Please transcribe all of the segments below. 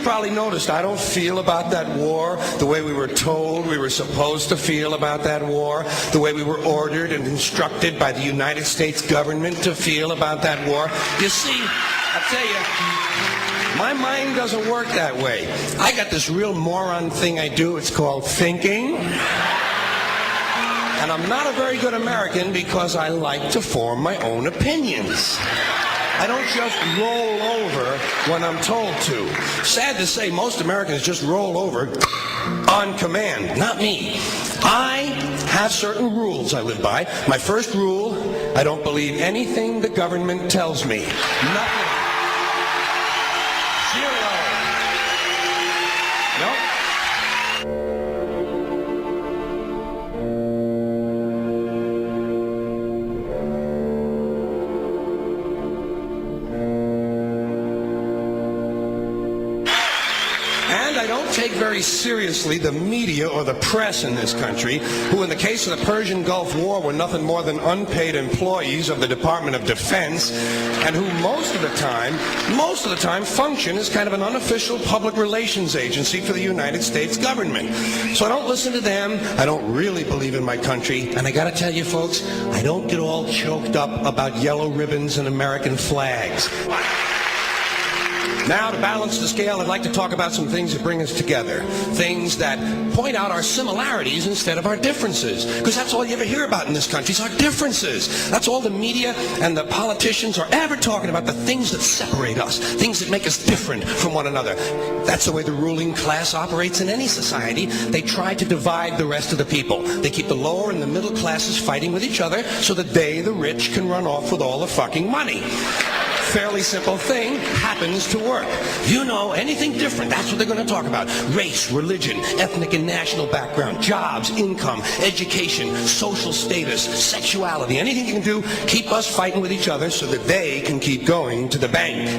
probably noticed I don't feel about that war the way we were told we were supposed to feel about that war, the way we were ordered and instructed by the United States government to feel about that war. You see, I tell you, my mind doesn't work that way. I got this real moron thing I do. It's called thinking. And I'm not a very good American because I like to form my own opinions. I don't just roll over when I'm told to. Sad to say, most Americans just roll over on command. Not me. I have certain rules I live by. My first rule, I don't believe anything the government tells me. Nothing. Zero. Nope. And I don't take very seriously the media or the press in this country, who in the case of the Persian Gulf War were nothing more than unpaid employees of the Department of Defense, and who most of the time function as kind of an unofficial public relations agency for the United States government. So I don't listen to them. I don't really believe in my country. And I gotta tell you folks, I don't get all choked up about yellow ribbons and American flags. Now, to balance the scale, I'd like to talk about some things that bring us together. Things that point out our similarities instead of our differences. Because that's all you ever hear about in this country is our differences. That's all the media and the politicians are ever talking about, the things that separate us, things that make us different from one another. That's the way the ruling class operates in any society. They try to divide the rest of the people. They keep the lower and the middle classes fighting with each other so that they, the rich, can run off with all the fucking money. Fairly simple thing happens to work. You know, anything different, that's what they're going to talk about. Race, religion, ethnic and national background, jobs, income, education, social status, sexuality, anything you can do, keep us fighting with each other so that they can keep going to the bank.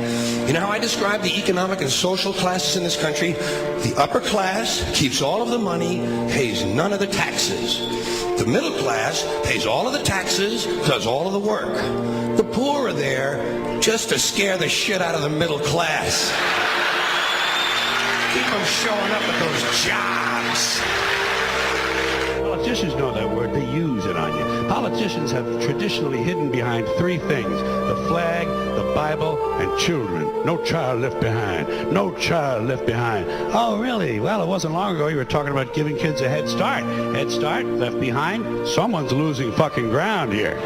You know how I describe the economic and social classes in this country? The upper class keeps all of the money, pays none of the taxes. The middle class pays all of the taxes, does all of the work. The poor are there just to scare the shit out of the middle class. Keep them showing up at those jobs. Politicians know that word. They use it on you. Politicians have traditionally hidden behind three things: the flag, the Bible, and children. No child left behind. No child left behind. Oh, really? Well, it wasn't long ago you were talking about giving kids a head start. Head start, left behind? Someone's losing fucking ground here.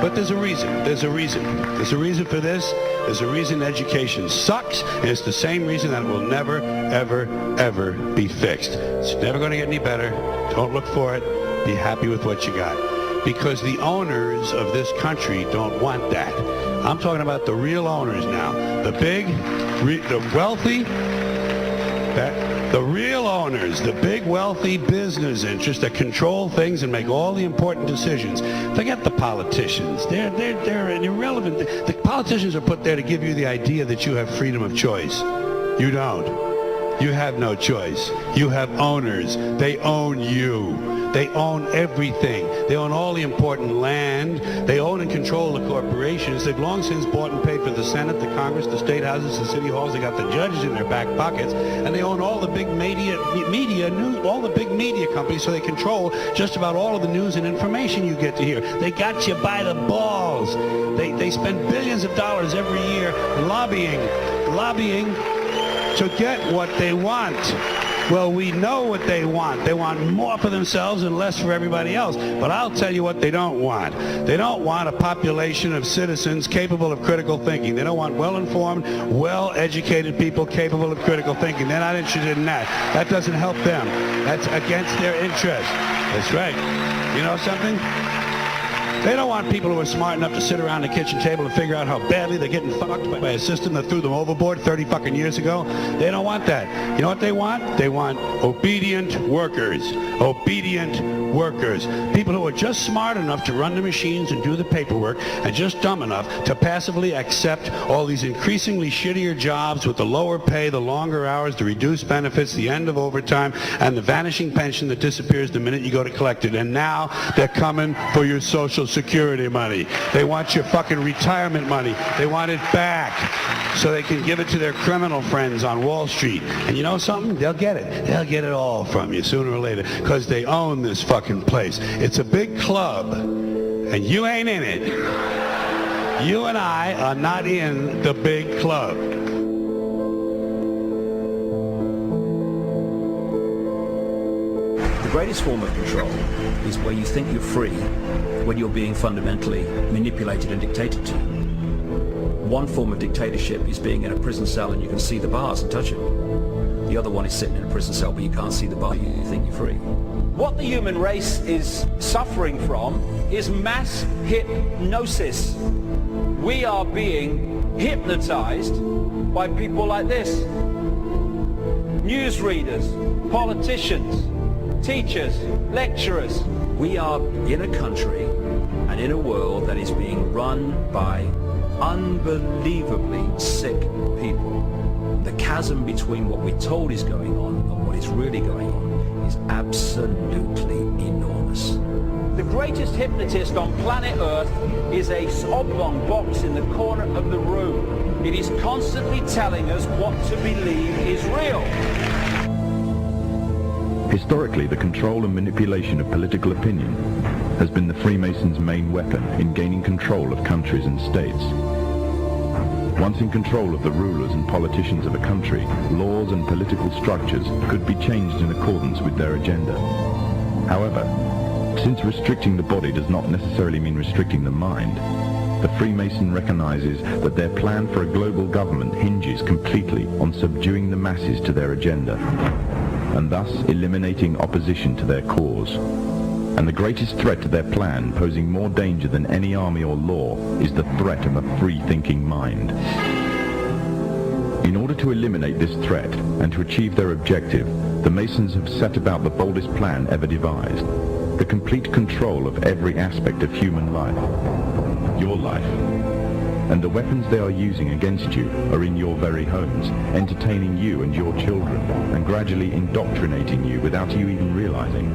But there's a reason. There's a reason. There's a reason for this. There's a reason education sucks, and it's the same reason that it will never, ever, ever be fixed. It's never going to get any better. Don't look for it. Be happy with what you got. Because the owners of this country don't want that. I'm talking about the real owners now. The big, the wealthy, the real owners, the big wealthy business interests that control things and make all the important decisions. Forget the politicians. They're irrelevant. The politicians are put there to give you the idea that you have freedom of choice. You don't. You have no choice. You have owners. They own you. They own everything. They own all the important land. They own and control the corporations. They've long since bought and paid for the Senate, the Congress, the state houses, the city halls. They got the judges in their back pockets, and they own all the big media news, all the big media companies. So they control just about all of the news and information you get to hear. They got you by the balls. They spend billions of dollars every year lobbying to get what they want. Well, we know what they want. They want more for themselves and less for everybody else. But I'll tell you what they don't want. They don't want a population of citizens capable of critical thinking. They don't want well-informed, well-educated people capable of critical thinking. They're not interested in that. That doesn't help them. That's against their interest. That's right. You know something? They don't want people who are smart enough to sit around the kitchen table and figure out how badly they're getting fucked by a system that threw them overboard 30 fucking years ago. They don't want that. You know what they want? They want obedient workers. Obedient workers. People who are just smart enough to run the machines and do the paperwork, and just dumb enough to passively accept all these increasingly shittier jobs with the lower pay, the longer hours, the reduced benefits, the end of overtime, and the vanishing pension that disappears the minute you go to collect it. And now they're coming for your Social Social Security money. They want your fucking retirement money. They want it back so they can give it to their criminal friends on Wall Street. And you know something? They'll get it. They'll get it all from you sooner or later because they own this fucking place. It's a big club, and you ain't in it. You and I are not in the big club. The greatest form of control is where you think you're free when you're being fundamentally manipulated and dictated to. One form of dictatorship is being in a prison cell and you can see the bars and touch it. The other one is sitting in a prison cell but you can't see the bar, you think you're free. What the human race is suffering from is mass hypnosis. We are being hypnotized by people like this. Newsreaders, politicians, teachers, lecturers. We are in a country and in a world that is being run by unbelievably sick people. The chasm between what we're told is going on and what is really going on is absolutely enormous. The greatest hypnotist on planet Earth is a oblong box in the corner of the room. It is constantly telling us what to believe is real. Historically, the control and manipulation of political opinion has been the Freemasons' main weapon in gaining control of countries and states. Once in control of the rulers and politicians of a country, laws and political structures could be changed in accordance with their agenda. However, since restricting the body does not necessarily mean restricting the mind, the Freemason recognizes that their plan for a global government hinges completely on subduing the masses to their agenda, and thus eliminating opposition to their cause. And the greatest threat to their plan, posing more danger than any army or law, is the threat of a free-thinking mind. In order to eliminate this threat and to achieve their objective, the Masons have set about the boldest plan ever devised: the complete control of every aspect of human life, your life. And the weapons they are using against you are in your very homes, entertaining you and your children, and gradually indoctrinating you without you even realizing.